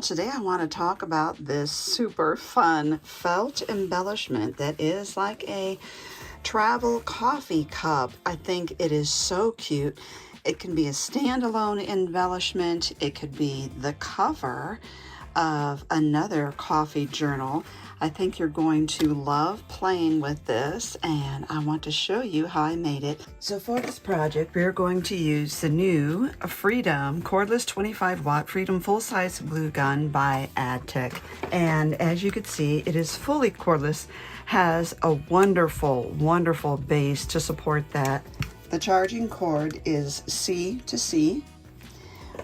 Today I want to talk about this super fun felt embellishment that is like a travel coffee cup. I think it is so cute. It can be a standalone embellishment. It could be the cover of another coffee journal. I think you're going to love playing with this, and I want to show you how I made it. So for this project, we're going to use the new Freedom Cordless 25 watt Freedom full-size glue gun by AdTech. And as you can see, it is fully cordless, has a wonderful, wonderful base to support that. The charging cord is C to C.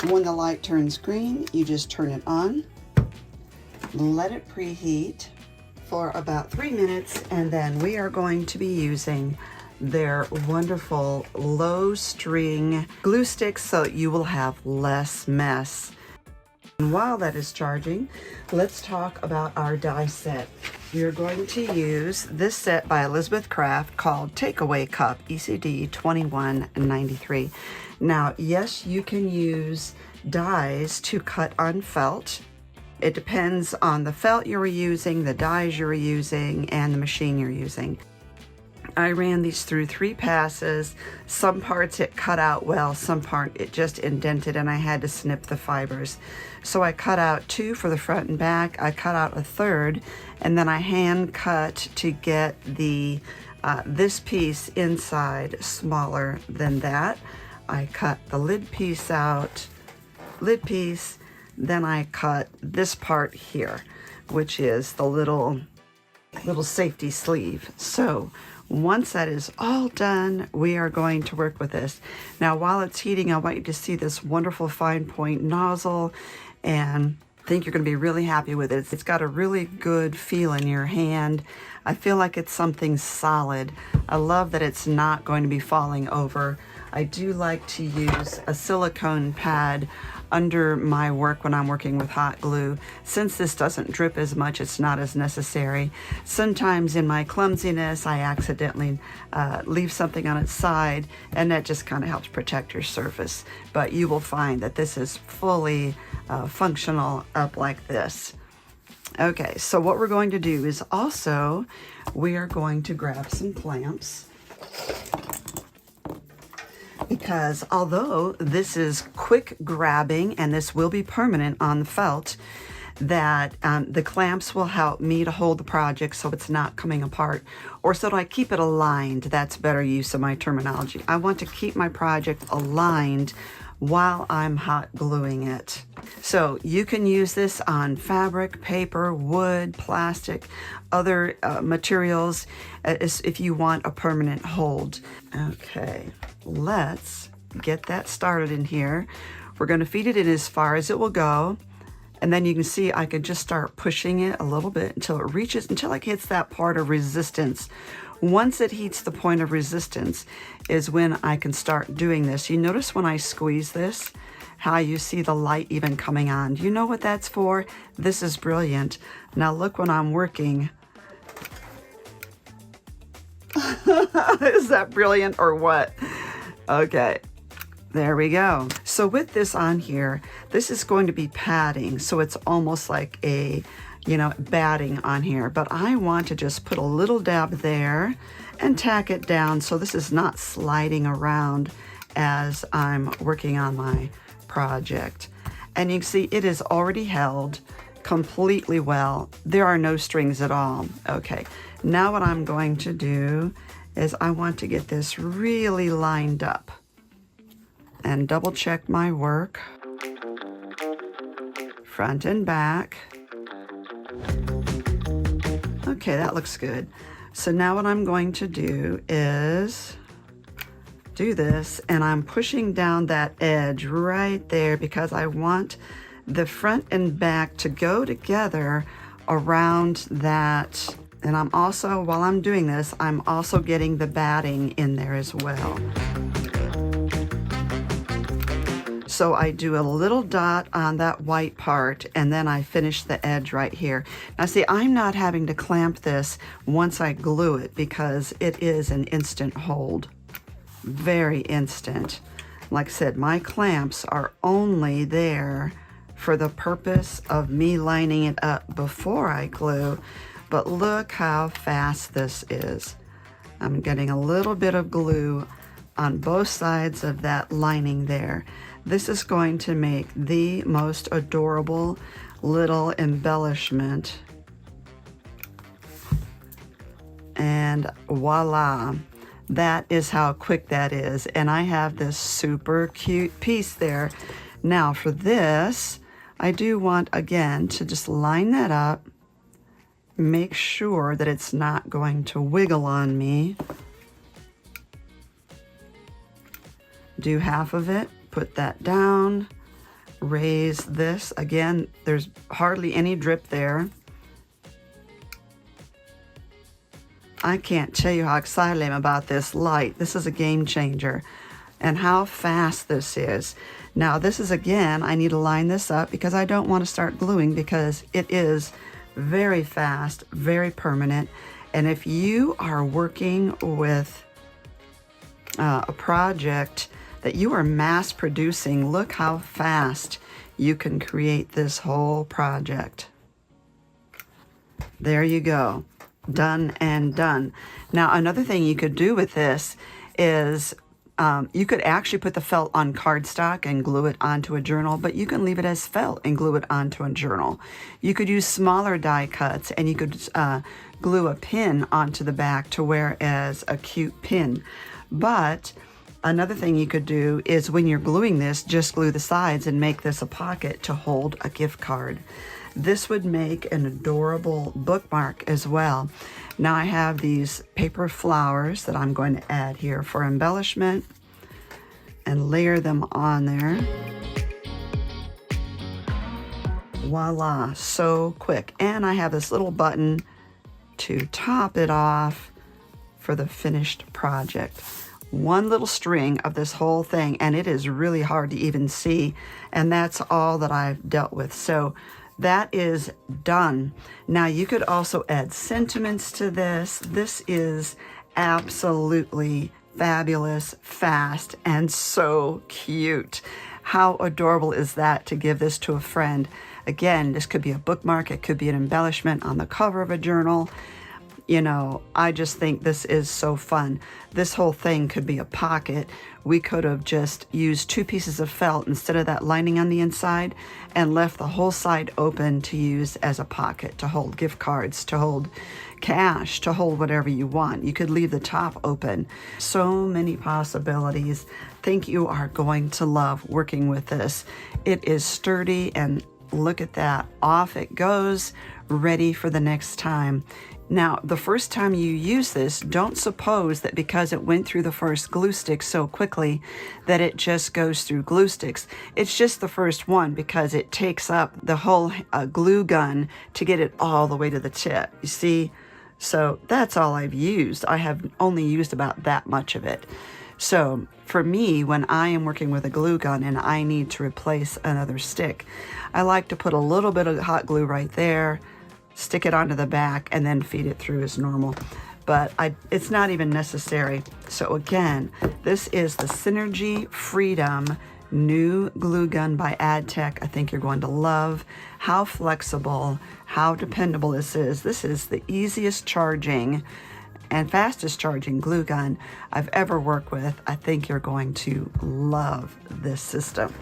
When the light turns green, you just turn it on, let it preheat for about 3 minutes, and then we are going to be using their wonderful low string glue sticks so you will have less mess. And while that is charging, let's talk about our die set. We are going to use this set by Elizabeth Craft called Takeaway Cup ECD 2193. Now, yes, you can use dies to cut on felt. It depends on the felt you're using, the dies you're using, and the machine you're using. I ran these through 3 passes. Some parts it cut out well, some part it just indented and I had to snip the fibers. So I cut out 2 for the front and back. I cut out a 3rd, and then I hand cut to get the this piece inside smaller than that. I cut the lid piece out, lid piece, then I cut this part here, which is the little safety sleeve. So once that is all done, we are going to work with this. Now, while it's heating, I want you to see this wonderful fine point nozzle, and I think you're going to be really happy with it. It's got a really good feel in your hand. I feel like it's something solid. I love that it's not going to be falling over. I do like to use a silicone pad under my work when I'm working with hot glue. Since this doesn't drip as much, it's not as necessary. Sometimes in my clumsiness, I accidentally leave something on its side, and that just kind of helps protect your surface. But you will find that this is fully functional up like this. Okay, so what we're going to do is also, we are going to grab some clamps, because although this is quick grabbing and this will be permanent on the felt, that the clamps will help me to hold the project so it's not coming apart, or so do I keep it aligned. That's better use of my terminology. I want to keep my project aligned while I'm hot gluing it. So you can use this on fabric, paper, wood, plastic, other materials if you want a permanent hold. Okay, let's get that started in here. We're going to feed it in as far as it will go, and then you can see I can just start pushing it a little bit until it reaches, until it hits that part of resistance. Once it heats the point of resistance is when I can start doing this. You notice when I squeeze this, how you see the light even coming on. Do you know what that's for? This is brilliant. Now look when I'm working. Is that brilliant or what? Okay, there we go. So with this on here, this is going to be padding. So it's almost like a, batting on here, but I want to just put a little dab there and tack it down so this is not sliding around as I'm working on my project. And you can see it is already held completely well. There are no strings at all. Okay, now what I'm going to do is I want to get this really lined up and double check my work, front and back. Okay, that looks good. So now what I'm going to do is do this, and I'm pushing down that edge right there because I want the front and back to go together around that. And I'm also, while I'm doing this, I'm also getting the batting in there as well. So I do a little dot on that white part, and then I finish the edge right here. Now see, I'm not having to clamp this once I glue it because it is an instant hold. Very instant. Like I said, my clamps are only there for the purpose of me lining it up before I glue, but look how fast this is. I'm getting a little bit of glue on both sides of that lining there. This is going to make the most adorable little embellishment. And voila, that is how quick that is. And I have this super cute piece there. Now for this, I do want, again, to just line that up, make sure that it's not going to wiggle on me. Do half of it, put that down, raise this. Again, there's hardly any drip there. I can't tell you how excited I am about this light. This is a game changer, and how fast this is. Now this is, again, I need to line this up because I don't want to start gluing because it is very fast, very permanent. And if you are working with a project that you are mass producing, look how fast you can create this whole project. There you go. Done and done. Now another thing you could do with this is you could actually put the felt on cardstock and glue it onto a journal, but you can leave it as felt and glue it onto a journal. You could use smaller die cuts, and you could glue a pin onto the back to wear as a cute pin. But another thing you could do is when you're gluing this, just glue the sides and make this a pocket to hold a gift card. This would make an adorable bookmark as well. Now I have these paper flowers that I'm going to add here for embellishment and layer them on there. Voila, so quick. And I have this little button to top it off for the finished project. One little string of this whole thing, and it is really hard to even see, and that's all that I've dealt with. So that is done. Now you could also add sentiments to this. This is absolutely fabulous, fast, and so cute. How adorable is that to give this to a friend? Again, this could be a bookmark, it could be an embellishment on the cover of a journal. You know, I just think this is so fun. This whole thing could be a pocket. We could have just used 2 pieces of felt instead of that lining on the inside and left the whole side open to use as a pocket, to hold gift cards, to hold cash, to hold whatever you want. You could leave the top open. So many possibilities. I think you are going to love working with this. It is sturdy, and look at that. Off it goes, ready for the next time. Now, the first time you use this, don't suppose that because it went through the first glue stick so quickly that it just goes through glue sticks. It's just the first one because it takes up the whole glue gun to get it all the way to the tip. You see? So that's all I've used. I have only used about that much of it. So for me, when I am working with a glue gun and I need to replace another stick, I like to put a little bit of hot glue right there, stick it onto the back, and then feed it through as normal. But it's not even necessary. So again, this is the Synergy Freedom new glue gun by AdTech. I think you're going to love how flexible, how dependable this is. This is the easiest charging and fastest charging glue gun I've ever worked with. I think you're going to love this system.